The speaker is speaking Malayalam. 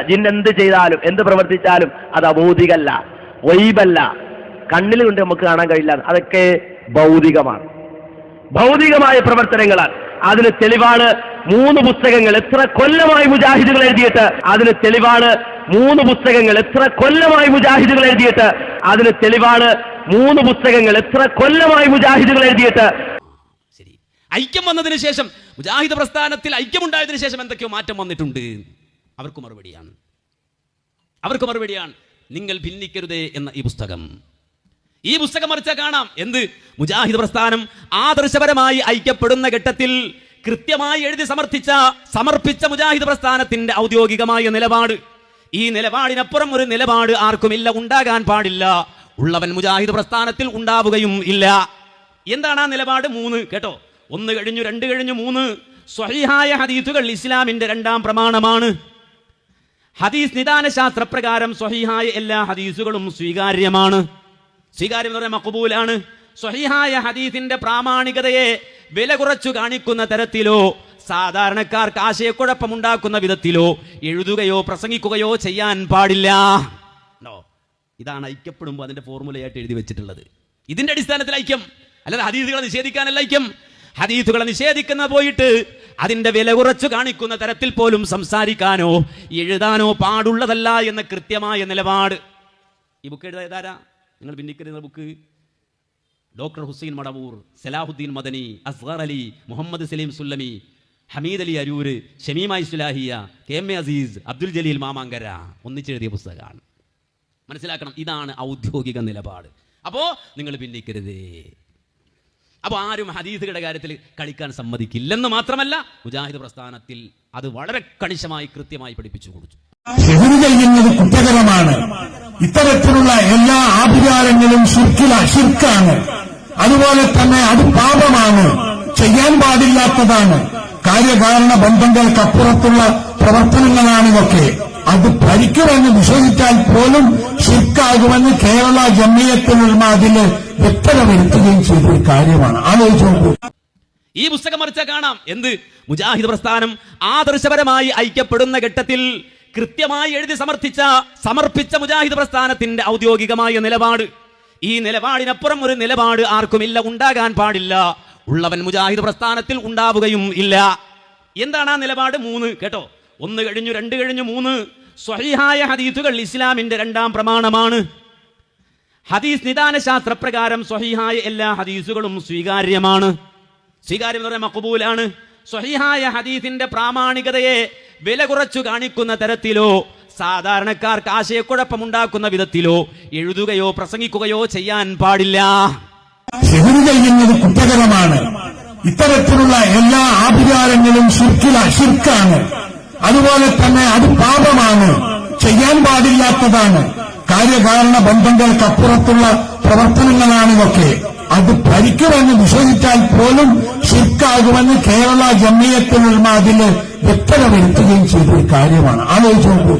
ജിൻ എന്ത് ചെയ്താലും എന്ത് പ്രവർത്തിച്ചാലും അത് അഭൗതികല്ല, ഗൈബല്ല, കണ്ണിൽ കൊണ്ട് നമുക്ക് കാണാൻ കഴിയില്ല. അതൊക്കെ ഭൗതികമാണ്, ഭൗതികമായ പ്രവർത്തനങ്ങളാണ്. അതിന് തെളിവാണ് 3 പുസ്തകങ്ങൾ എത്ര കൊല്ലമായി മുജാഹിദുകൾ എഴുതിയിട്ട്. അതിന് തെളിവാണ് 3 പുസ്തകങ്ങൾ എത്ര കൊല്ലമായി മുജാഹിദുകൾ എഴുതിയിട്ട്. അതിന് തെളിവാണ് 3 പുസ്തകങ്ങൾ എത്ര കൊല്ലമായി മുജാഹിദുകൾ എഴുതിയിട്ട്. ശരി, ഐക്യം വന്നതിന് ശേഷം, മുജാഹിദ് പ്രസ്ഥാനത്തിൽ ഐക്യമുണ്ടായതിനു ശേഷം എന്തൊക്കെയോ മാറ്റം വന്നിട്ടുണ്ട്. അവർക്ക് മറുപടിയാണ് നിങ്ങൾ ഭിന്നിക്കരുതേ എന്ന ഈ പുസ്തകം. ഈ പുസ്തകം മറിച്ചാൽ കാണാം എന്ത്? മുജാഹിദ് പ്രസ്ഥാനം ആദർശപരമായി ഐക്യപ്പെടുന്ന ഘട്ടത്തിൽ കൃത്യമായി എഴുതി സമർപ്പിച്ച മുജാഹിദ് പ്രസ്ഥാനത്തിന്റെ ഔദ്യോഗികമായ നിലപാട്. ഈ നിലപാടിനപ്പുറം ഒരു നിലപാട് ആർക്കുമില്ല, ഉണ്ടാകാൻ പാടില്ല. ഉള്ളവൻ മുജാഹിദ് പ്രസ്ഥാനത്തിൽ ഉണ്ടാവുകയും ഇല്ല. എന്താണ് ആ നിലപാട്? 3 കേട്ടോ. 1 കഴിഞ്ഞു, 2 കഴിഞ്ഞു, 3. സ്വഹീഹായ ഹദീസുകൾ ഇസ്ലാമിന്റെ 2ാം പ്രമാണമാണ്. ഹദീസ് നിദാന ശാസ്ത്രപ്രകാരം സ്വഹീഹായ എല്ലാ ഹദീസുകളും സ്വീകാര്യമാണ്. സ്വീകാര്യം എന്ന് പറഞ്ഞാൽ മഖ്ബൂലാണ്. സ്വഹീഹായ ഹദീസിന്റെ പ്രാമാണികതയെ വില കുറച്ചു കാണിക്കുന്ന തരത്തിലോ സാധാരണക്കാർക്ക് ആശയക്കുഴപ്പമുണ്ടാക്കുന്ന വിധത്തിലോ എഴുതുകയോ പ്രസംഗിക്കുകയോ ചെയ്യാൻ പാടില്ല. ഇതാണ് ഐക്യപ്പെടുമ്പോൾ അതിന്റെ ഫോർമുലയായിട്ട് എഴുതി വെച്ചിട്ടുള്ളത്. ഇതിന്റെ അടിസ്ഥാനത്തിൽ ഐക്യം, അല്ലാതെ ഹദീസുകളെ നിഷേധിക്കാനല്ല ഐക്യം. ഹദീസുകളെ നിഷേധിക്കുന്ന പോയിട്ട് അതിന്റെ വില കുറച്ചു കാണിക്കുന്ന തരത്തിൽ പോലും സംസാരിക്കാനോ എഴുതാനോ പാടുള്ളതല്ല എന്ന കൃത്യമായ നിലപാട്. ഈ ബുക്ക് എഴുതാരാ? നിങ്ങൾ ഭിന്നിക്കരുന്ന book doctor Hussain Madavoor, Salahuddin Madani, Asgar Ali, Muhammad Saleem Sullami, Hameed Ali Aroor, Shameema Islahiya, KM Azeez, Abdul Jaleel Mamankara ഒന്നിച്ചെഴുതിയ പുസ്തകമാണ്. മനസ്സിലാക്കണം, ഇതാണ് ഔദ്യോഗിക നിലപാട്. അപ്പോ നിങ്ങൾ ഭിന്നിക്കരുതേ. അപ്പോൾ ആരും ഹദീസുകളുടെ കാര്യത്തിൽ കളിക്കാൻ സമ്മതിക്കില്ലെന്ന് മാത്രമല്ല, മുജാഹിദ് പ്രസ്ഥാനത്തിൽ അത് വളരെ കണിശമായി കൃത്യമായി പഠിപ്പിച്ചു കൊടുത്തു. എതിര് ചെയ്യുന്നത് കുറ്റകരമാണ്. ഇത്തരത്തിലുള്ള എല്ലാ ആഭിചാരങ്ങളും ശിർക്കാണ്. അതുപോലെ തന്നെ അത് പാപമാണ്, ചെയ്യാൻ പാടില്ലാത്തതാണ്. കാര്യകാരണ ബന്ധങ്ങൾക്കപ്പുറത്തുള്ള പ്രവർത്തനങ്ങളാണിതൊക്കെ. അത് ഭരിക്കുമെന്ന് വിശ്വസിച്ചാൽ പോലും ശിർക്കാകുമെന്ന് കേരള ജംഇയ്യത്തുൽ ഉലമ അതില് വ്യക്തത വരുത്തുകയും ചെയ്തൊരു കാര്യമാണ്. ആലോചിച്ചു. ഈ പുസ്തകം മറിച്ചാൽ കാണാം എന്ത്? മുജാഹിദ് പ്രസ്ഥാനം ആദർശപരമായി ഐക്യപ്പെടുന്ന ഘട്ടത്തിൽ കൃത്യമായി എഴുതി സമർപ്പിച്ച മുജാഹിദ് പ്രസ്ഥാനത്തിന്റെ ഔദ്യോഗികമായ നിലപാട്. ഈ നിലപാടിനപ്പുറം ഒരു നിലപാട് ആർക്കുമില്ല, ഉണ്ടാകാൻ പാടില്ല. ഉള്ളവൻ മുജാഹിദ് പ്രസ്ഥാനത്തിൽ ഉണ്ടാവുകയും ഇല്ല. എന്താണ് ആ നിലപാട്? 3 കേട്ടോ. 1 കഴിഞ്ഞു, 2 കഴിഞ്ഞു, 3. സ്വഹീഹായ ഹദീസുകൾ ഇസ്ലാമിന്റെ 2ാം പ്രമാണമാണ്. ഹദീസ് നിദാന ശാസ്ത്രപ്രകാരം സ്വഹീഹായ എല്ലാ ഹദീസുകളും സ്വീകാര്യമാണ്. സ്വീകാര്യം എന്ന് പറഞ്ഞാൽ മഖ്ബൂലാണ്. സ്വഹീഹായ ഹദീസിന്റെ പ്രാമാണികതയെ വില കുറച്ചു കാണിക്കുന്ന തരത്തിലോ സാധാരണക്കാർക്ക് ആശയക്കുഴപ്പമുണ്ടാക്കുന്ന വിധത്തിലോ എഴുതുകയോ പ്രസംഗിക്കുകയോ ചെയ്യാൻ പാടില്ല. എതിര് ചെയ്യുന്നത് കുറ്റകരമാണ്. ഇത്തരത്തിലുള്ള എല്ലാ ആഭിചാരങ്ങളും ശിർക്കാണ്. അതുപോലെ തന്നെ അത് പാപമാണ്, ചെയ്യാൻ പാടില്ലാത്തതാണ്. കാര്യകാരണ ബന്ധങ്ങൾക്കപ്പുറത്തുള്ള പ്രവർത്തനങ്ങളാണിതൊക്കെ. അത് ഭരിക്കുമെന്ന് വിശ്വസിച്ചാൽ പോലും ശിർക്കാകുമെന്ന് കേരള ജംഇയ്യത്തുൽ ഉലമ അതില് വ്യക്തത വരുത്തുകയും ചെയ്തൊരു കാര്യമാണ്. ആലോചിച്ചു.